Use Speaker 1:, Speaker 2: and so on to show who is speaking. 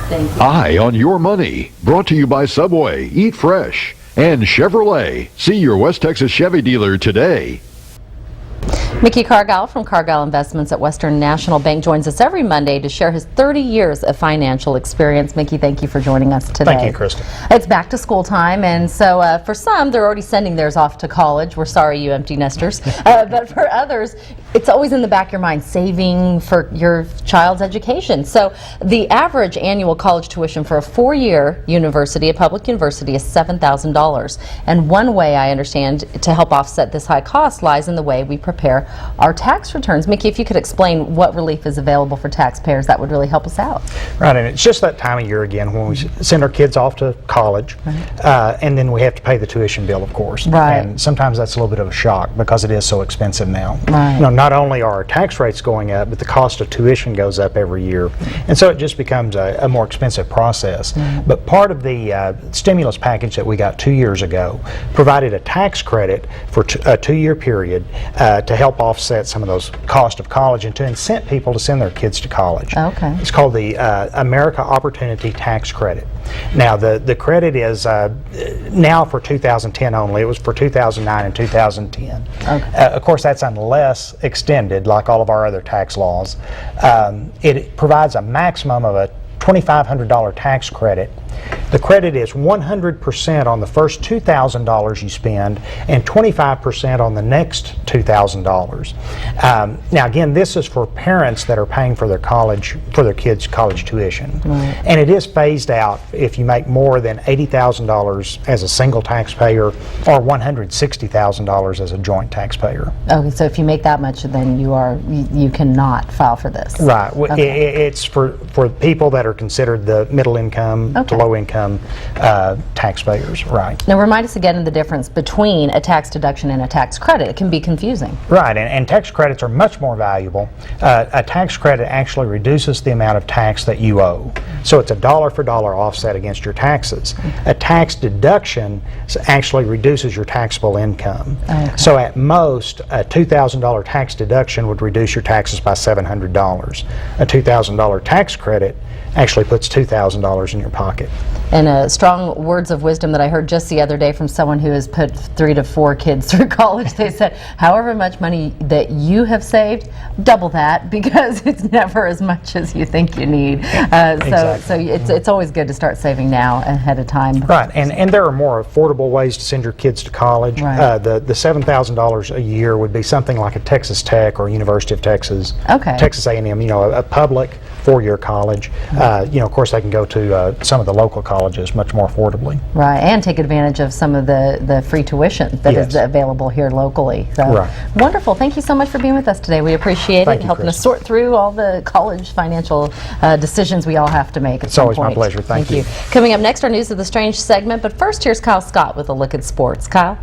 Speaker 1: Thank you.
Speaker 2: Eye on Your Money, brought to you by Subway, Eat Fresh, and Chevrolet. See your West Texas Chevy dealer today.
Speaker 1: Mickey Cargile from Cargile Investments at Western National Bank joins us every Monday to share his 30 years of financial experience. Mickey, thank you for joining us today.
Speaker 3: Thank you, Kristen.
Speaker 1: It's back to school time, and so for some, they're already sending theirs off to college. We're sorry, you empty nesters. But for others, it's always in the back of your mind, saving for your child's education. So the average annual college tuition for a four-year university, a public university, is $7,000. And one way, I understand, to help offset this high cost lies in the way we prepare our tax returns. Mickey, if you could explain what relief is available for taxpayers, that would really help us out.
Speaker 3: Right, and it's just that time of year again when we send our kids off to college, and then we have to pay the tuition bill, of course.
Speaker 1: Right.
Speaker 3: And sometimes that's a little bit of a shock because it is so expensive now.
Speaker 1: Right.
Speaker 3: You know, not only are our tax rates going up, but the cost of tuition goes up every year, and so it just becomes a more expensive process. But part of the stimulus package that we got 2 years ago provided a tax credit for a 2-year period to help offset some of those costs of college and to incent people to send their kids to college.
Speaker 1: Okay.
Speaker 3: It's called the America Opportunity Tax Credit. Now the credit is now for 2010 only. It was for 2009 and 2010.
Speaker 1: Okay.
Speaker 3: Of course, that's unless extended, like all of our other tax laws. It provides a maximum of a $2,500 tax credit. The credit is 100% on the first $2,000 you spend and 25% on the next $2,000. Now again, this is for parents that are paying for their kids' college tuition.
Speaker 1: Right.
Speaker 3: And it is phased out if you make more than $80,000 as a single taxpayer or $160,000 as a joint taxpayer.
Speaker 1: Okay, so if you make that much, then you cannot file for this.
Speaker 3: Right.
Speaker 1: Okay.
Speaker 3: It's for people that are considered the middle income to low income taxpayers. Right.
Speaker 1: Now remind us again of the difference between a tax deduction and a tax credit. It can be confusing.
Speaker 3: Right, and tax credits are much more valuable. A tax credit actually reduces the amount of tax that you owe. So it's a dollar for dollar offset against your taxes. A tax deduction actually reduces your taxable income.
Speaker 1: Okay.
Speaker 3: So at most, a $2,000 tax deduction would reduce your taxes by $700. A $2,000 tax credit actually puts $2,000 in your pocket.
Speaker 1: And strong words of wisdom that I heard just the other day from someone who has put 3 to 4 kids through college. They said, however much money that you have saved, double that, because it's never as much as you think you need.
Speaker 3: Exactly.
Speaker 1: So it's always good to start saving now ahead of time.
Speaker 3: Right, and there are more affordable ways to send your kids to college.
Speaker 1: Right.
Speaker 3: The $7,000 a year would be something like a Texas Tech or University of Texas,
Speaker 1: Okay.
Speaker 3: Texas A&M, you know, a public 4-year college. You know, of course, they can go to some of the local colleges much more affordably.
Speaker 1: Right, and take advantage of some of the free tuition that is available here locally. So,
Speaker 3: right.
Speaker 1: Wonderful. Thank you so much for being with us today. We appreciate
Speaker 3: Thank
Speaker 1: it,
Speaker 3: you,
Speaker 1: helping us
Speaker 3: Kristen.
Speaker 1: sort through all the college financial decisions we all have to make at
Speaker 3: It's
Speaker 1: some
Speaker 3: always my
Speaker 1: point.
Speaker 3: pleasure. Thank you.
Speaker 1: Coming up next, our News of the Strange segment, but first, here's Kyle Scott with a look at sports. Kyle?